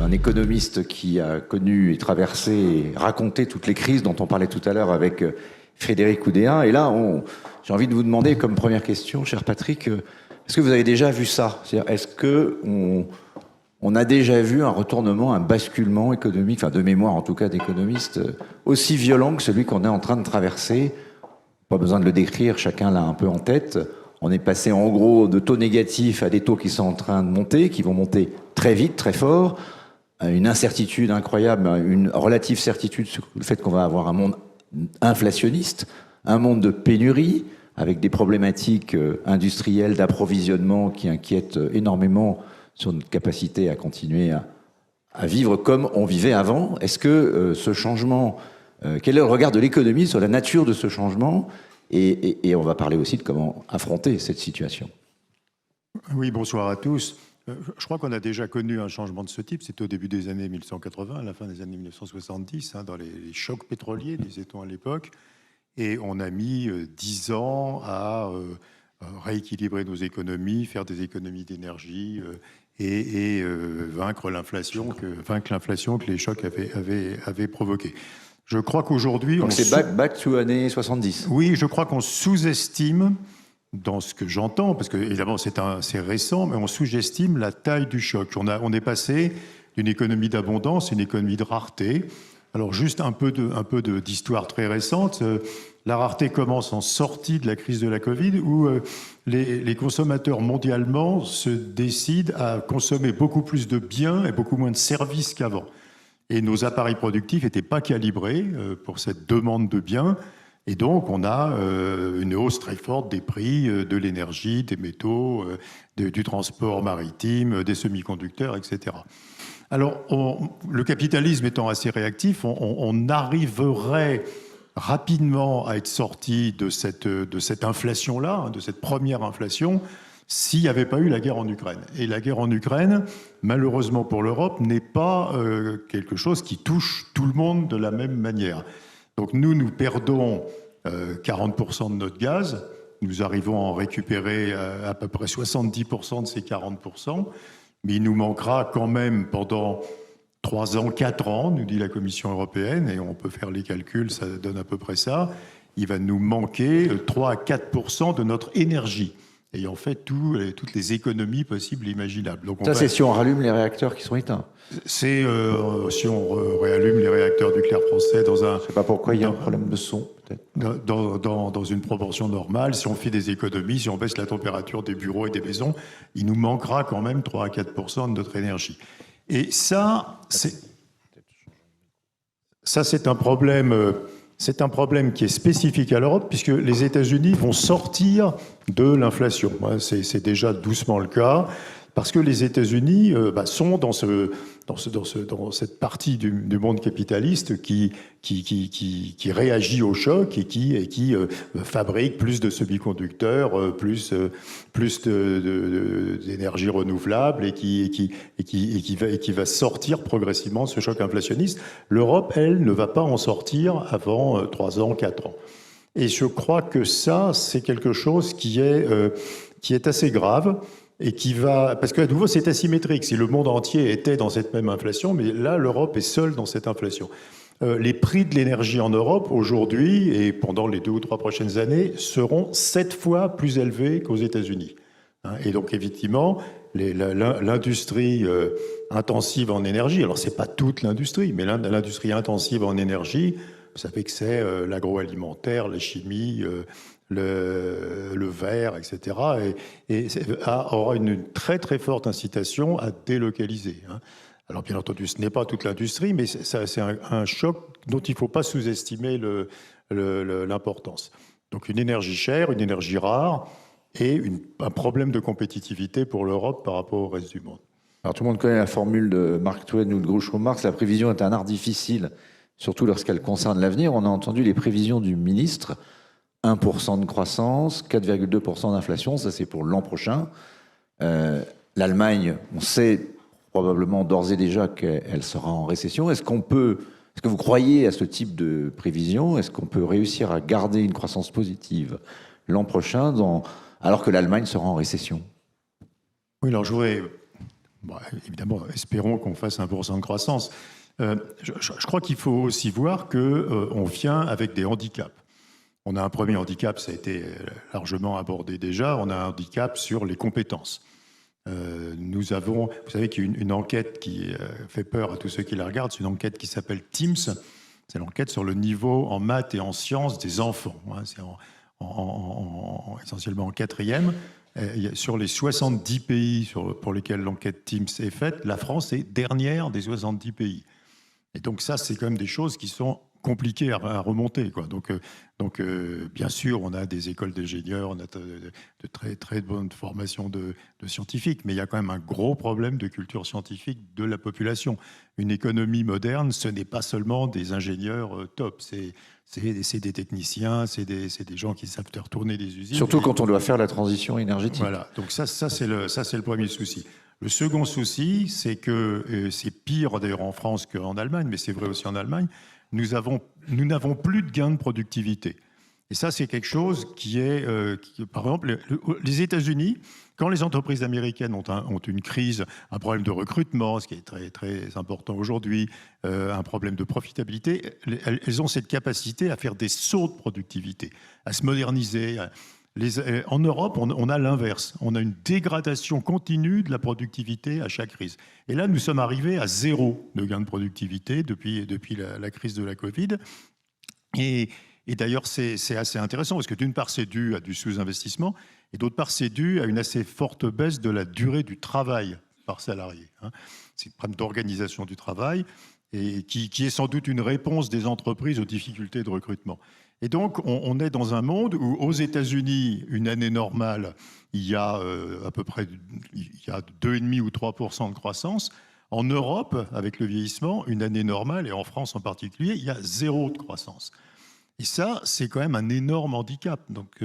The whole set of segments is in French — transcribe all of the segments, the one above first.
un économiste qui a connu et traversé et raconté toutes les crises dont on parlait tout à l'heure avec Frédéric Oudéa. Et là, j'ai envie de vous demander comme première question, cher Patrick, est-ce que vous avez déjà vu ça? C'est-à-dire, est-ce qu'on a déjà vu un retournement, un basculement économique, enfin de mémoire en tout cas d'économistes, aussi violent que celui qu'on est en train de traverser? Pas besoin de le décrire, chacun l'a un peu en tête. On est passé en gros de taux négatifs à des taux qui sont en train de monter, qui vont monter très vite, très fort. Une incertitude incroyable, une relative certitude sur le fait qu'on va avoir un monde inflationniste, un monde de pénurie, avec des problématiques industrielles d'approvisionnement qui inquiètent énormément sur notre capacité à continuer à vivre comme on vivait avant. Est-ce que ce changement, quel est le regard de l'économie sur la nature de ce changement? Et on va parler aussi de comment affronter cette situation. Oui, bonsoir à tous. Je crois qu'on a déjà connu un changement de ce type. C'était au début des années 1980, à la fin des années 1970, dans les chocs pétroliers, disait-on à l'époque. Et on a mis 10 ans à rééquilibrer nos économies, faire des économies d'énergie et vaincre l'inflation que les chocs avaient provoqué. Je crois qu'aujourd'hui... Donc c'est back to années 70. Oui, je crois qu'on sous-estime, dans ce que j'entends, parce que évidemment c'est récent, mais on sous-estime la taille du choc. On est passé d'une économie d'abondance à une économie de rareté. Alors juste un peu d'histoire très récente. La rareté commence en sortie de la crise de la Covid, où les consommateurs mondialement se décident à consommer beaucoup plus de biens et beaucoup moins de services qu'avant. Et nos appareils productifs n'étaient pas calibrés pour cette demande de biens. Et donc, on a une hausse très forte des prix de l'énergie, des métaux, du transport maritime, des semi-conducteurs, etc. Alors, le capitalisme étant assez réactif, on arriverait rapidement à être sorti de cette inflation-là, de cette première inflation, s'il n'y avait pas eu la guerre en Ukraine. Et la guerre en Ukraine, malheureusement pour l'Europe, n'est pas quelque chose qui touche tout le monde de la même manière. Donc nous perdons 40% de notre gaz, nous arrivons à en récupérer à peu près 70% de ces 40%, mais il nous manquera quand même pendant 3 ans, 4 ans, nous dit la Commission européenne, et on peut faire les calculs, ça donne à peu près ça, il va nous manquer 3 à 4% de notre énergie, ayant fait toutes les économies possibles et imaginables. Donc ça, c'est si on rallume les réacteurs qui sont éteints. C'est si on réallume les réacteurs nucléaires français dans un... Je ne sais pas pourquoi il y a un problème de son, peut-être. Dans une proportion normale, si on fait des économies, si on baisse la température des bureaux et des maisons, il nous manquera quand même 3 à 4% de notre énergie. Et ça, c'est un problème... C'est un problème qui est spécifique à l'Europe, puisque les États-Unis vont sortir de l'inflation. C'est déjà doucement le cas, parce que les États-Unis sont dans cette partie du monde capitaliste qui réagit au choc et qui fabrique plus de semi-conducteurs, plus d'énergie renouvelable et qui va sortir progressivement de ce choc inflationniste. L'Europe, elle, ne va pas en sortir avant 3 ans, 4 ans. Et je crois que ça, c'est quelque chose qui est assez grave. Et qui va, parce qu'à nouveau c'est asymétrique, si le monde entier était dans cette même inflation, mais là l'Europe est seule dans cette inflation. Les prix de l'énergie en Europe aujourd'hui et pendant les 2 ou 3 prochaines années seront 7 fois plus élevés qu'aux États-Unis. Et donc effectivement, l'industrie intensive en énergie, alors c'est pas toute l'industrie, mais l'industrie intensive en énergie, vous savez que c'est l'agroalimentaire, la chimie, le verre, etc. Et aura une très très forte incitation à délocaliser. Alors bien entendu, ce n'est pas toute l'industrie, mais c'est un choc dont il ne faut pas sous-estimer l'importance. Donc une énergie chère, une énergie rare et un problème de compétitivité pour l'Europe par rapport au reste du monde. Alors tout le monde connaît la formule de Mark Twain ou de Groucho Marx, la prévision est un art difficile, surtout lorsqu'elle concerne l'avenir. On a entendu les prévisions du ministre, 1% de croissance, 4,2% d'inflation, ça c'est pour l'an prochain. L'Allemagne, on sait probablement d'ores et déjà qu'elle sera en récession. Est-ce que vous croyez à ce type de prévision? Est-ce qu'on peut réussir à garder une croissance positive l'an prochain alors que l'Allemagne sera en récession? Oui, alors je voudrais Bon, évidemment, espérons qu'on fasse 1% de croissance. Je crois qu'il faut aussi voir qu'on vient avec des handicaps. On a un premier handicap, ça a été largement abordé déjà, on a un handicap sur les compétences. Nous avons, vous savez qu'il y a une enquête qui fait peur à tous ceux qui la regardent, c'est une enquête qui s'appelle TIMSS, c'est l'enquête sur le niveau en maths et en sciences des enfants. C'est essentiellement en quatrième. Sur les 70 pays pour lesquels l'enquête TIMSS est faite, la France est dernière des 70 pays. Et donc ça, c'est quand même des choses qui sont compliquées à remonter, quoi. Donc, bien sûr, on a des écoles d'ingénieurs, on a de très, très bonnes formations de scientifiques, mais il y a quand même un gros problème de culture scientifique de la population. Une économie moderne, ce n'est pas seulement des ingénieurs top, c'est des techniciens, c'est des gens qui savent faire tourner des usines. Surtout quand on doit faire la transition énergétique. Voilà, donc ça c'est le premier souci. Le second souci, c'est que c'est pire d'ailleurs en France qu'en Allemagne, mais c'est vrai aussi en Allemagne, nous n'avons plus de gains de productivité. Et ça, c'est quelque chose qui est... par exemple, les États-Unis, quand les entreprises américaines ont une crise, un problème de recrutement, ce qui est très, très important aujourd'hui, un problème de profitabilité, elles ont cette capacité à faire des sauts de productivité, à se moderniser. En Europe, on a l'inverse. On a une dégradation continue de la productivité à chaque crise. Et là, nous sommes arrivés à 0 de gain de productivité depuis la crise de la Covid. Et d'ailleurs, c'est assez intéressant parce que d'une part, c'est dû à du sous-investissement et d'autre part, c'est dû à une assez forte baisse de la durée du travail par salarié. C'est un problème d'organisation du travail et qui est sans doute une réponse des entreprises aux difficultés de recrutement. Et donc, on est dans un monde où, aux États-Unis, une année normale, il y a à peu près 2,5 ou 3% de croissance. En Europe, avec le vieillissement, une année normale, et en France en particulier, il y a 0 de croissance. Et ça, c'est quand même un énorme handicap. Donc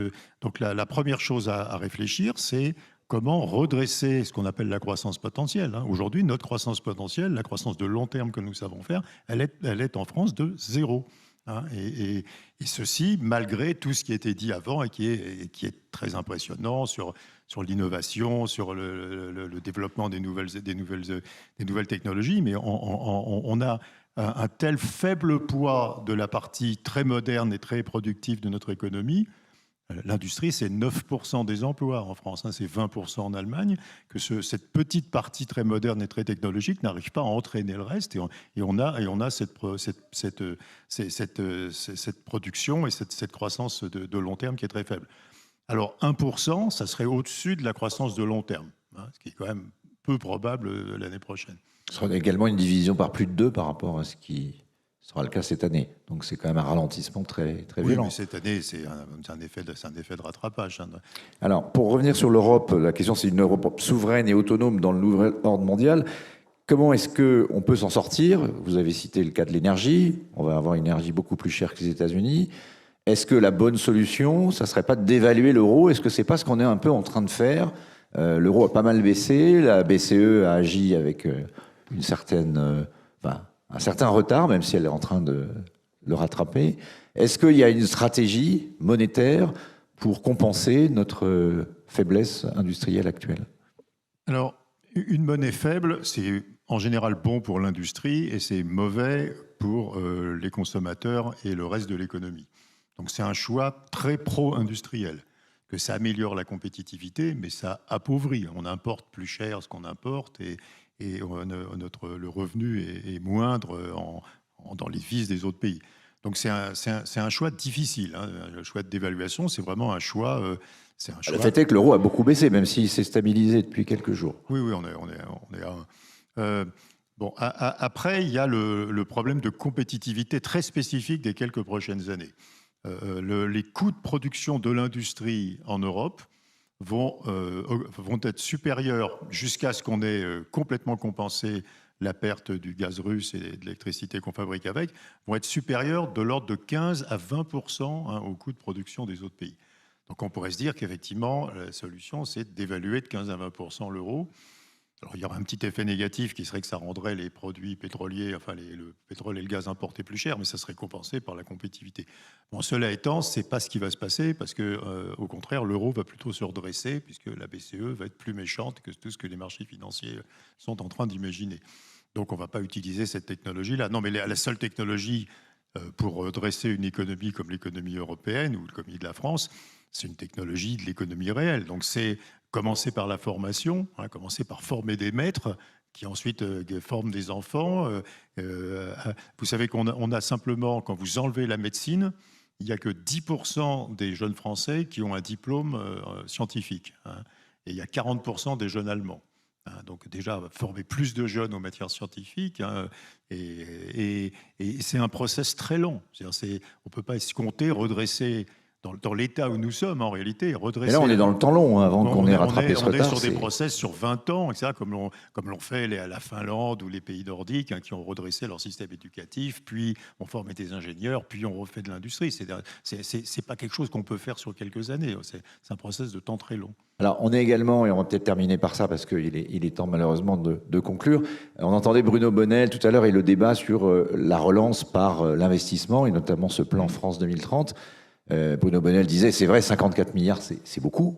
la première chose à réfléchir, c'est comment redresser ce qu'on appelle la croissance potentielle. Aujourd'hui, notre croissance potentielle, la croissance de long terme que nous savons faire, elle est en France de 0. Et ceci, malgré tout ce qui a été dit avant et qui est très impressionnant sur l'innovation, sur le développement des nouvelles technologies. Mais on a un tel faible poids de la partie très moderne et très productive de notre économie. L'industrie, c'est 9% des emplois en France, c'est 20% en Allemagne, que cette petite partie très moderne et très technologique n'arrive pas à entraîner le reste. Et on a cette production et cette croissance de long terme qui est très faible. Alors 1%, ça serait au-dessus de la croissance de long terme, ce qui est quand même peu probable l'année prochaine. Ce sera également une division par plus de 2 par rapport à ce qui sera le cas cette année. Donc c'est quand même un ralentissement très, très violent. Oui, mais cette année, c'est un effet de rattrapage. Alors, pour revenir sur l'Europe, la question c'est une Europe souveraine et autonome dans le nouvel ordre mondial. Comment est-ce qu'on peut s'en sortir? Vous avez cité le cas de l'énergie. On va avoir une énergie beaucoup plus chère que les États-Unis. Est-ce que la bonne solution, ça ne serait pas de dévaluer l'euro? Est-ce que ce n'est pas ce qu'on est un peu en train de faire? L'euro a pas mal baissé. La BCE a agi avec un certain retard, même si elle est en train de le rattraper. Est-ce qu'il y a une stratégie monétaire pour compenser notre faiblesse industrielle actuelle? Alors, une monnaie faible, c'est en général bon pour l'industrie et c'est mauvais pour les consommateurs et le reste de l'économie. Donc c'est un choix très pro-industriel, que ça améliore la compétitivité, mais ça appauvrit. On importe plus cher ce qu'on importe et le revenu est moindre dans les vices des autres pays. Donc c'est un choix difficile. Le choix de dévaluation, c'est vraiment un choix... Le fait est que l'euro a beaucoup baissé, même s'il s'est stabilisé depuis quelques jours. Oui, on est à... Bon, après, il y a le problème de compétitivité très spécifique des quelques prochaines années. Les coûts de production de l'industrie en Europe vont être supérieurs jusqu'à ce qu'on ait complètement compensé la perte du gaz russe et de l'électricité qu'on fabrique avec, vont être supérieurs de l'ordre de 15 à 20% aux coûts de production des autres pays. Donc on pourrait se dire qu'effectivement, la solution, c'est d'évaluer de 15 à 20% l'euro. Alors, il y aura un petit effet négatif qui serait que ça rendrait les produits pétroliers, enfin le pétrole et le gaz importés plus chers, mais ça serait compensé par la compétitivité. Bon, cela étant, ce n'est pas ce qui va se passer parce que, au contraire, l'euro va plutôt se redresser puisque la BCE va être plus méchante que tout ce que les marchés financiers sont en train d'imaginer. Donc, on ne va pas utiliser cette technologie-là. Non, mais la seule technologie pour redresser une économie comme l'économie européenne ou l'économie de la France, c'est une technologie de l'économie réelle. Donc, c'est commencer par la formation, commencer par former des maîtres qui ensuite forment des enfants. Vous savez qu'on a simplement, quand vous enlevez la médecine, il n'y a que 10% des jeunes Français qui ont un diplôme scientifique. Et il y a 40% des jeunes Allemands. Donc déjà, former plus de jeunes aux matières scientifiques, et c'est un process très long. On ne peut pas escompter, redresser... Dans l'état où nous sommes, en réalité, redresser... Et là, on est dans le temps long, avant qu'on ait rattrapé ce retard. On est sur des process sur 20 ans, etc., comme l'ont fait la Finlande ou les pays nordiques, qui ont redressé leur système éducatif, puis on formé des ingénieurs, puis on refait de l'industrie. C'est pas quelque chose qu'on peut faire sur quelques années. C'est un process de temps très long. Alors, on est également, et on va peut-être terminer par ça, parce qu'il est temps malheureusement de conclure, on entendait Bruno Bonnell tout à l'heure et le débat sur la relance par l'investissement, et notamment ce plan France 2030. Bruno Bonnell disait, c'est vrai, 54 milliards, c'est beaucoup,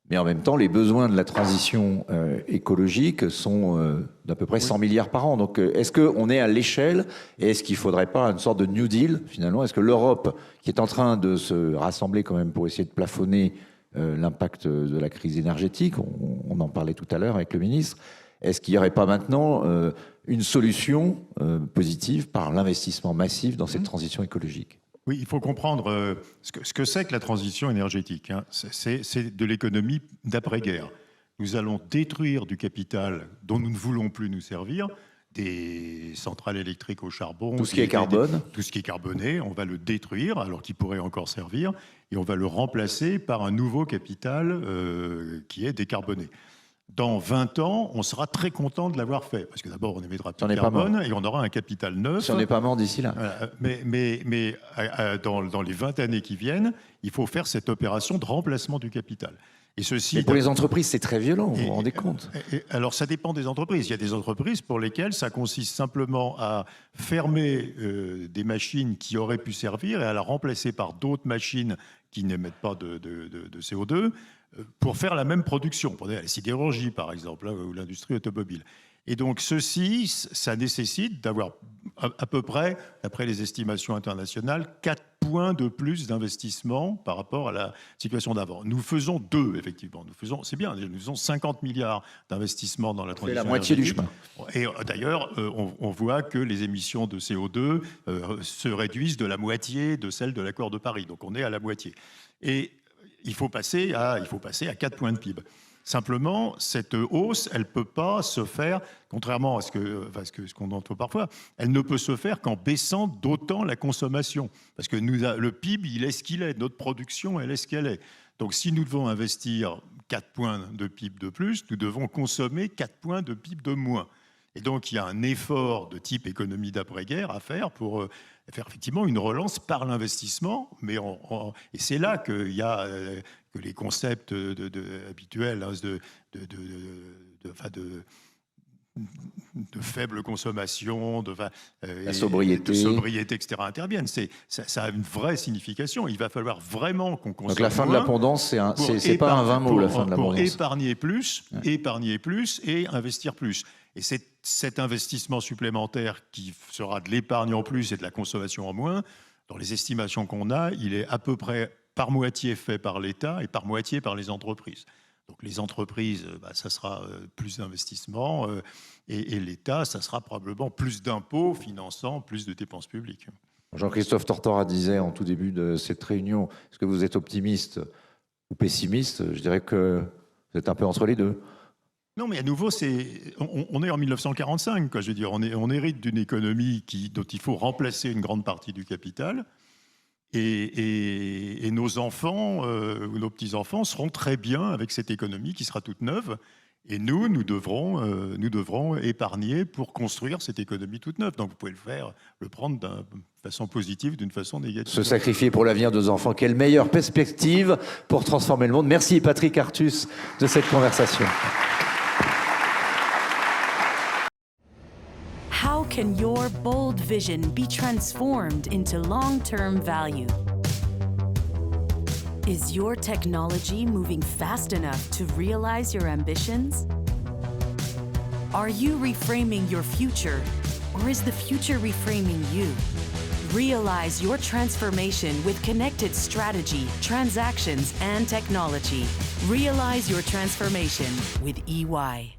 mais en même temps, les besoins de la transition écologique sont d'à peu près 100 milliards par an. Donc, est-ce qu'on est à l'échelle et est-ce qu'il ne faudrait pas une sorte de New Deal, finalement? Est-ce que l'Europe, qui est en train de se rassembler quand même pour essayer de plafonner l'impact de la crise énergétique, on en parlait tout à l'heure avec le ministre, est-ce qu'il n'y aurait pas maintenant une solution positive par l'investissement massif dans cette transition écologique? Oui, il faut comprendre ce que c'est que la transition énergétique. C'est de l'économie d'après-guerre. Nous allons détruire du capital dont nous ne voulons plus nous servir, des centrales électriques au charbon. Tout ce qui est carbone. Tout ce qui est carboné, on va le détruire alors qu'il pourrait encore servir et on va le remplacer par un nouveau capital qui est décarboné. Dans 20 ans, on sera très content de l'avoir fait. Parce que d'abord, on émettra plus de carbone et on aura un capital neuf. Si on n'est pas mort d'ici là. Mais dans les 20 années qui viennent, il faut faire cette opération de remplacement du capital. Et ceci, pour les entreprises, c'est très violent, vous vous rendez compte? Alors, ça dépend des entreprises. Il y a des entreprises pour lesquelles ça consiste simplement à fermer des machines qui auraient pu servir et à la remplacer par d'autres machines qui n'émettent pas de CO2 pour faire la même production. Prenez la sidérurgie, par exemple, ou l'industrie automobile. Et donc, ceci, ça nécessite d'avoir à peu près, d'après les estimations internationales, 4 points de plus d'investissement par rapport à la situation d'avant. Nous faisons 2, effectivement. C'est bien, nous faisons 50 milliards d'investissements dans la transition. C'est la moitié du chemin. Et d'ailleurs, on voit que les émissions de CO2 se réduisent de la moitié de celles de l'accord de Paris. Donc, on est à la moitié. Et il faut passer à 4 points de PIB. Simplement, cette hausse, elle ne peut pas se faire, contrairement à ce qu'on entend parfois, elle ne peut se faire qu'en baissant d'autant la consommation. Parce que le PIB, il est ce qu'il est, notre production, elle est ce qu'elle est. Donc si nous devons investir 4 points de PIB de plus, nous devons consommer 4 points de PIB de moins. Et donc il y a un effort de type économie d'après-guerre à faire pour faire effectivement une relance par l'investissement. Et c'est là qu'il y a que les concepts habituels de faible consommation, la sobriété, etc. interviennent. Ça a une vraie signification. Il va falloir vraiment qu'on consomme. Donc la fin de l'abondance, c'est pas un vain mot, la fin de l'abondance. Pour épargner plus et investir plus. Et c'est cet investissement supplémentaire qui sera de l'épargne en plus et de la consommation en moins. Dans les estimations qu'on a, il est à peu près par moitié fait par l'État et par moitié par les entreprises. Donc les entreprises, ça sera plus d'investissement et l'État, ça sera probablement plus d'impôts finançant plus de dépenses publiques. Jean-Christophe Tortora disait en tout début de cette réunion, est-ce que vous êtes optimiste ou pessimiste? Je dirais que vous êtes un peu entre les deux. Non, mais à nouveau, on est en 1945. Quoi, je veux dire, on hérite d'une économie dont il faut remplacer une grande partie du capital. Et nos enfants ou nos petits-enfants seront très bien avec cette économie qui sera toute neuve. Et nous devrons épargner pour construire cette économie toute neuve. Donc vous pouvez le prendre d'une façon positive, d'une façon négative. Se sacrifier pour l'avenir de nos enfants, quelle meilleure perspective pour transformer le monde. Merci Patrick Artus de cette conversation. can your bold vision be transformed into long-term value? Is your technology moving fast enough to realize your ambitions? Are you reframing your future, or is the future reframing you? Realize your transformation with connected strategy, transactions, and technology. Realize your transformation with EY.